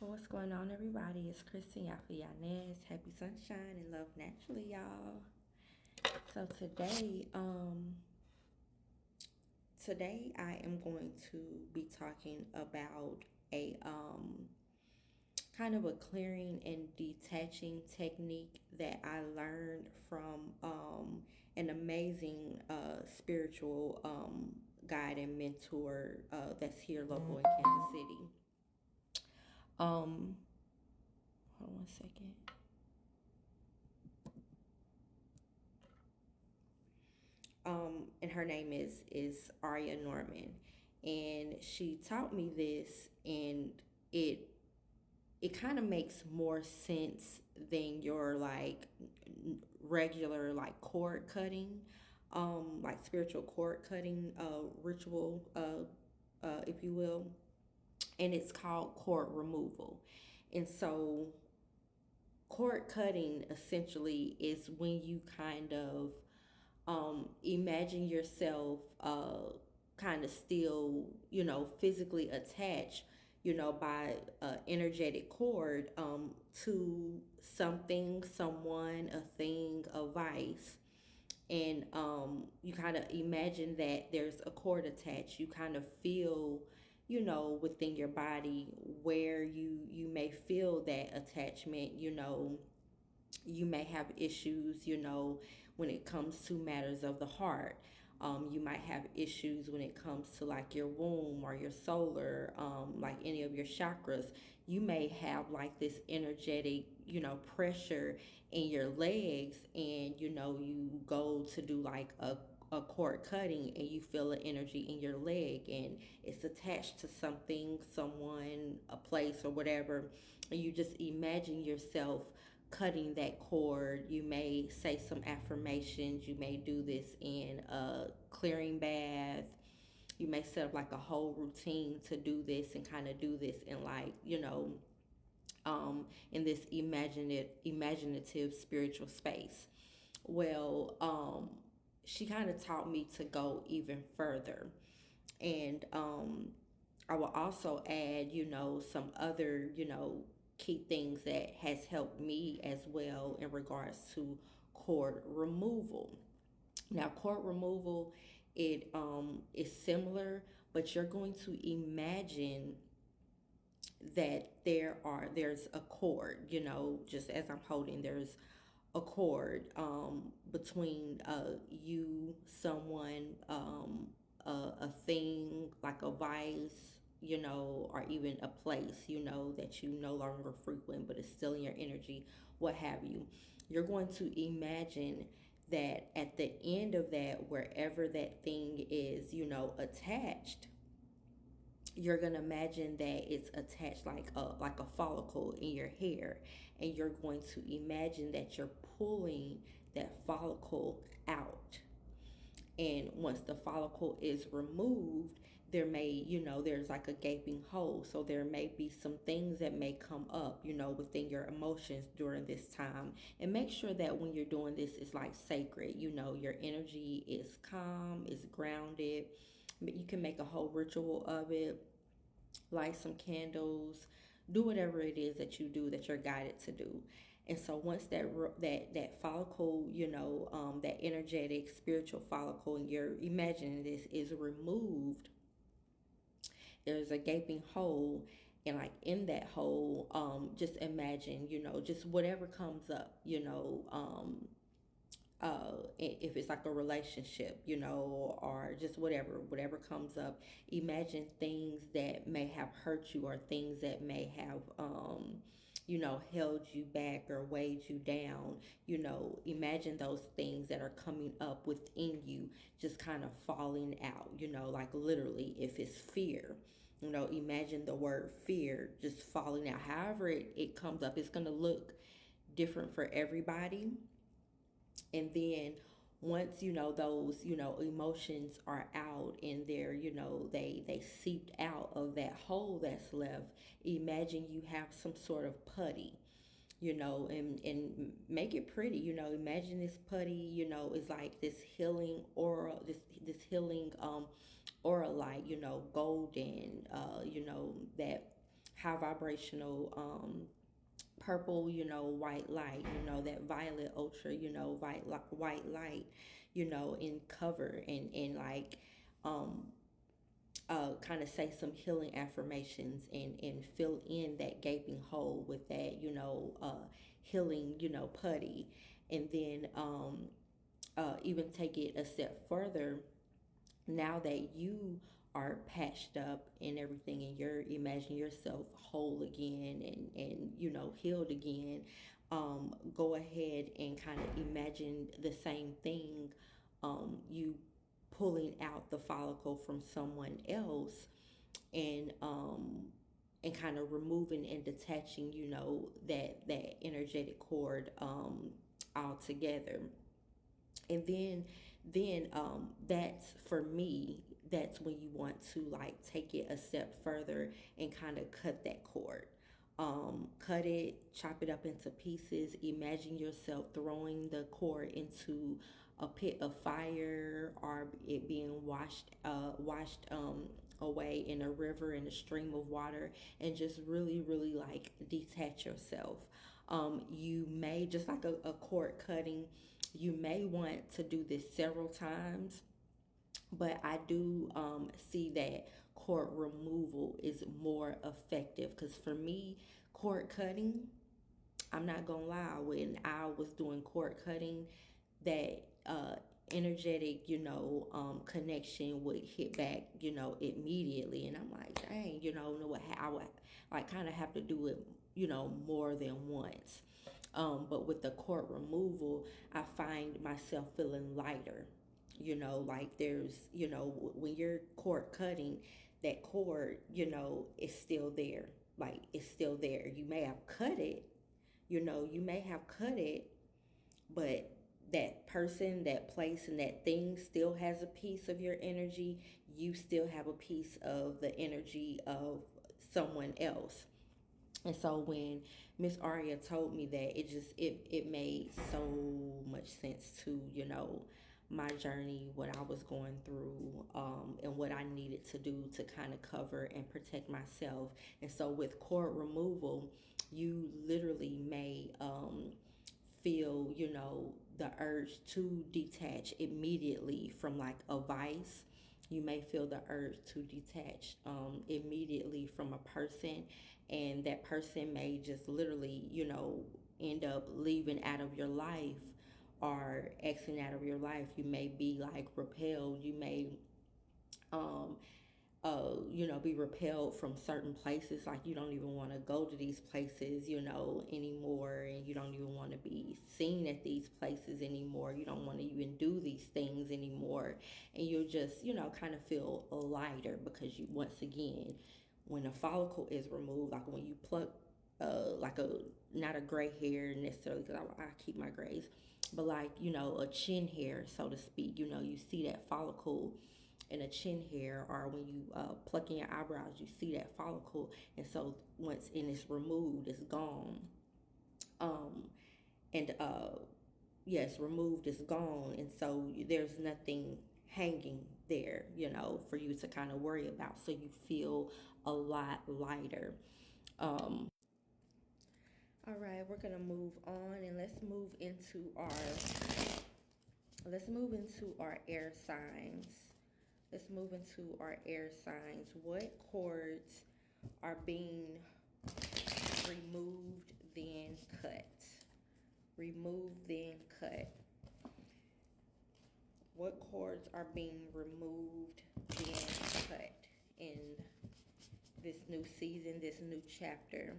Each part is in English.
Well, what's going on, everybody? It's Kristen Yafianez. Happy sunshine and love naturally, y'all. So today I am going to be talking about a kind of a clearing and detaching technique that I learned from an amazing spiritual guide and mentor that's here local in Kansas City. Um, Hold on one second. And her name is Arya Norman, and she taught me this, and it it kind of makes more sense than your like regular like cord cutting, like spiritual cord cutting ritual, if you will, and it's called cord removal, and so cord cutting essentially is when you kind of imagine yourself kind of still, physically attached, by energetic cord to something, someone, a thing, a vice. And you kind of imagine that there's a cord attached. You kind of feel, within your body where you may feel that attachment. You may have issues, when it comes to matters of the heart. You might have issues when it comes to like your womb or your solar, like any of your chakras. You may have like this energetic, pressure in your legs, and you go to do like a cord cutting, and you feel the energy in your leg, and it's attached to something, someone, a place, or whatever, and you just imagine yourself cutting that cord. You may say some affirmations. You may do this in a clearing bath. You may set up like a whole routine to do this, and kind of do this in like, in this imaginative spiritual space. Well, she kind of taught me to go even further. And I will also add, some other, key things that has helped me as well in regards to cord removal. Now, cord removal, it is similar, but you're going to imagine that there's a cord, just as I'm holding, there's a cord between you, someone, a thing, like a vice, or even a place, that you no longer frequent, but it's still in your energy, what have you. You're going to imagine that at the end of that, wherever that thing is, attached, you're gonna imagine that it's attached like a follicle in your hair, and you're going to imagine that you're pulling that follicle out. And once the follicle is removed, there's like a gaping hole, so there may be some things that may come up, within your emotions during this time. And make sure that when you're doing this, it's like sacred, your energy is calm, is grounded. You can make a whole ritual of it, light some candles, do whatever it is that you do, that you're guided to do. And so once that follicle, that energetic spiritual follicle, and you're imagining this, is removed, there's a gaping hole, and like in that hole, just imagine, just whatever comes up, if it's like a relationship, or just whatever comes up. Imagine things that may have hurt you, or things that may have, held you back or weighed you down. Imagine those things that are coming up within you, just kind of falling out, like literally, if it's fear. Imagine the word fear just falling out. However it comes up, it's going to look different for everybody. And then once those emotions are out, and they're, they seeped out of that hole that's left, imagine you have some sort of putty, and make it pretty. Imagine this putty, is like this healing aura, this healing aura light, golden, that high vibrational purple, white light, that violet ultra, white light, and cover and like um kind of say some healing affirmations and fill in that gaping hole with that, healing, putty. And then even take it a step further. Now that you are patched up and everything, and you're imagine yourself whole again and healed again, go ahead and kind of imagine the same thing, you pulling out the follicle from someone else, and kind of removing and detaching, that energetic cord altogether. And then that's for me, that's when you want to like take it a step further and kind of cut that cord. Cut it, chop it up into pieces. Imagine yourself throwing the cord into a pit of fire, or it being washed away in a river, in a stream of water, and just really, really like detach yourself. You may, just like a cord cutting, you may want to do this several times, but I do see that cord removal is more effective, because for me, cord cutting, I'm not gonna lie, when I was doing cord cutting, that energetic, connection would hit back, immediately. And I'm like, dang, know what, I would like kind of have to do it, more than once. But with the cord removal, I find myself feeling lighter. Like there's, when you're cord cutting, that cord, is still there. Like it's still there. You may have cut it, but that person, that place, and that thing still has a piece of your energy. You still have a piece of the energy of someone else. And so when Miss Aria told me that, it made so much sense to, my journey, what I was going through, and what I needed to do to kind of cover and protect myself. And so with cord removal, you literally may feel, the urge to detach immediately from like a vice. You may feel the urge to detach immediately from a person, and that person may just literally, end up leaving out of your life or exiting out of your life. You may be like repelled. You may um, be repelled from certain places. Like you don't even want to go to these places, anymore. And you don't even want to be seen at these places anymore. You don't want to even do these things anymore. And you'll just, kind of feel lighter, because you, once again, when a follicle is removed, like when you pluck, like not a gray hair necessarily, because I keep my grays, but like, a chin hair, so to speak, you see that follicle in a chin hair, or when you pluck in your eyebrows, you see that follicle. And so once it's removed, it's gone. Um, and yes, removed, is gone. And so there's nothing hanging there, for you to kind of worry about. So you feel a lot lighter. All right, we're gonna move on, and let's move into our air signs. Let's move into our air signs. What cords are being removed, then cut? Removed, then cut. What cords are being removed, then cut in this new season, this new chapter?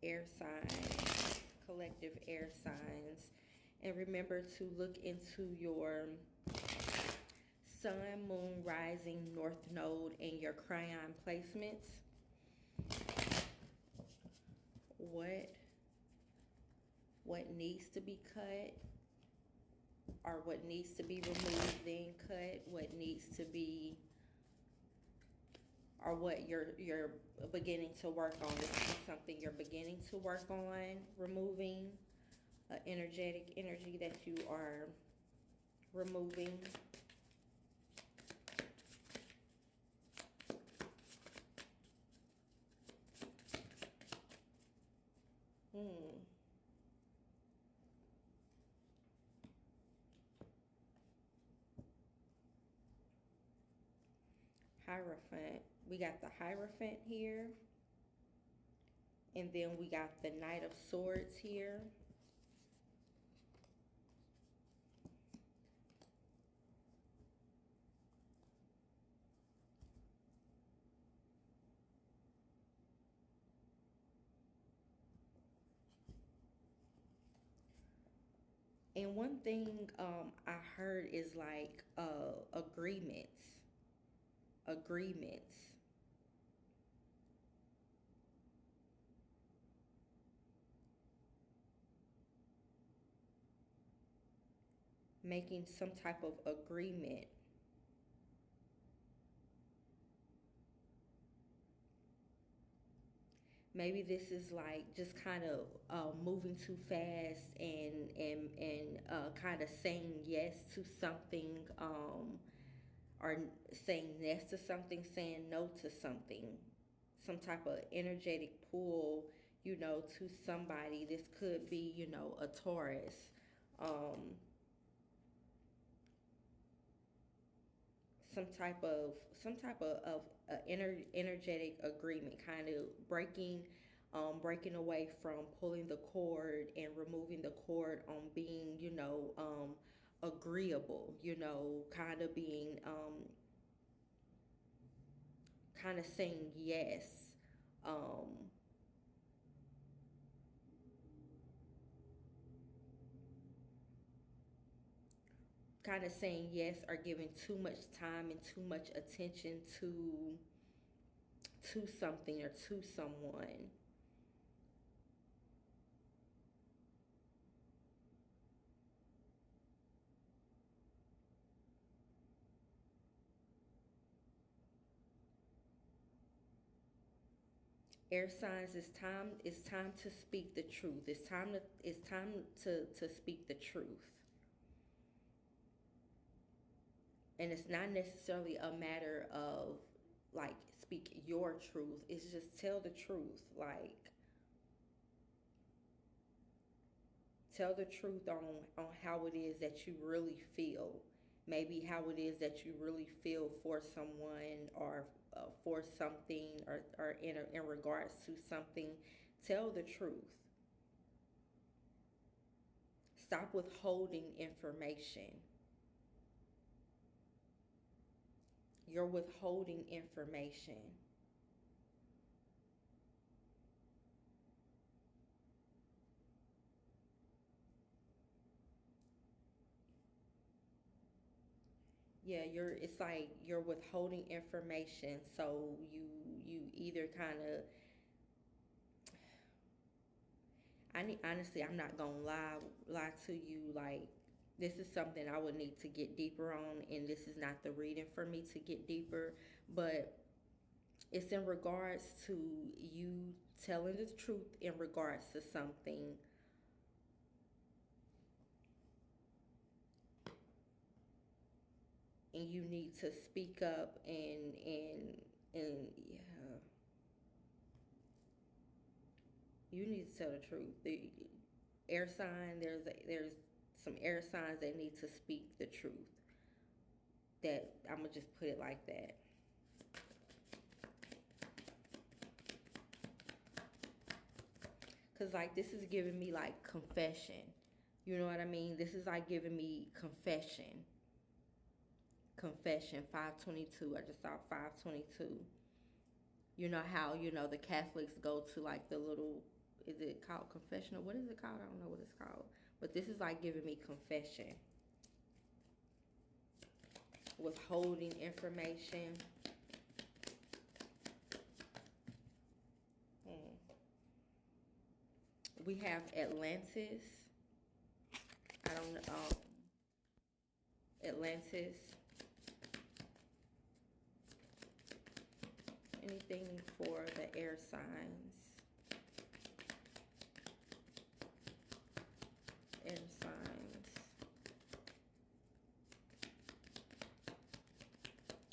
Air signs, collective air signs. And remember to look into your sun, moon, rising, north node, and your crayon placements. What needs to be cut, or what needs to be removed, then cut. What needs to be, or what you're beginning to work on. This is something you're beginning to work on, removing energetic energy that you are removing. Hierophant. We got the Hierophant here. And then we got the Knight of Swords here. And one thing I heard is like agreements. Agreements. Making some type of agreement. Maybe this is like just kind of moving too fast and kind of saying yes to something, or saying yes to something, saying no to something. Some type of energetic pull, to somebody. This could be, a Taurus. Um, some type of energetic agreement, kind of breaking away from pulling the cord and removing the cord on being, agreeable, kind of being, kind of saying yes. um Kind of saying yes, or giving too much time and too much attention to something or to someone. Air signs, it's time to speak the truth. It's time to speak the truth. And it's not necessarily a matter of like speak your truth. It's just tell the truth. Like, tell the truth on how it is that you really feel. Maybe how it is that you really feel for someone, or for something, or in regards to something. Tell the truth. Stop withholding information. You're withholding information. Yeah, it's like you're withholding information, so you either kind of, honestly, I'm not gonna lie to you. Like, this is something I would need to get deeper on, and this is not the reading for me to get deeper, but it's in regards to you telling the truth in regards to something. And you need to speak up, and yeah, you need to tell the truth. The air sign, there's some air signs that need to speak the truth. That I'm gonna just put it like that. Cause like this is giving me like confession. You know what I mean? This is like giving me confession. Confession 522. I just saw 522. You know how, the Catholics go to like the little, is it called confessional? What is it called? I don't know what it's called. But this is like giving me confession. Withholding information. We have Atlantis. I don't know. Atlantis. Anything for the air signs. Air signs.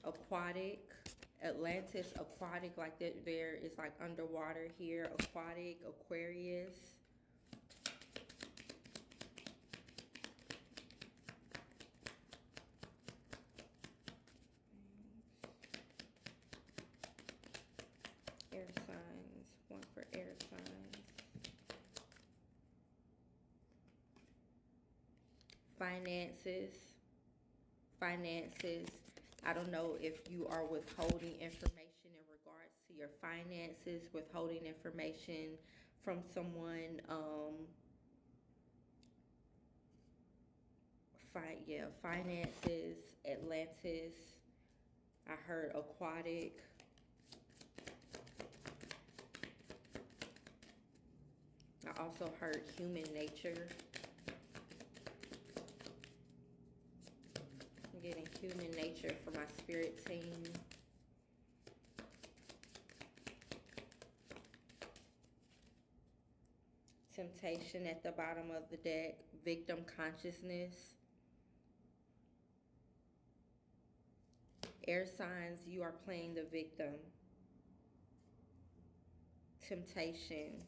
Aquatic. Atlantis, aquatic, like that. There is like underwater here. Aquatic, Aquarius. finances. Finances. I don't know if you are withholding information in regards to your finances, withholding information from someone. Yeah, finances, Atlantis. I heard aquatic. I also heard human nature. I'm getting human nature for my spirit team. Temptation at the bottom of the deck. Victim consciousness. Air signs, you are playing the victim. Temptation.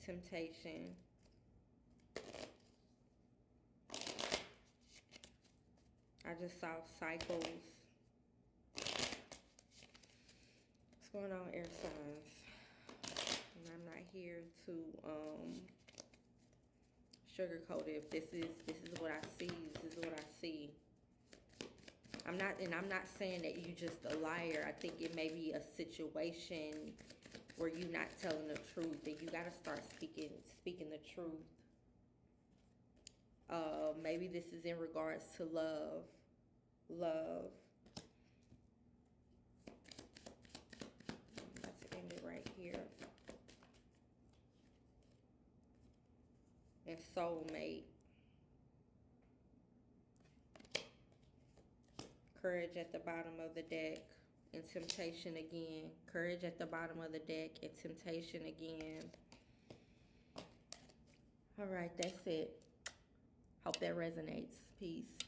Temptation. I just saw cycles. What's going on, air signs? And I'm not here to sugarcoat it. This is what I see. This is what I see. I'm not saying that you just a liar. I think it may be a situation where you're not telling the truth, and you gotta start speaking the truth. Maybe this is in regards to love. Love. Let's end it right here. And soulmate. Courage at the bottom of the deck. And temptation again. Courage at the bottom of the deck. And temptation again. All right, that's it. Hope that resonates. Peace.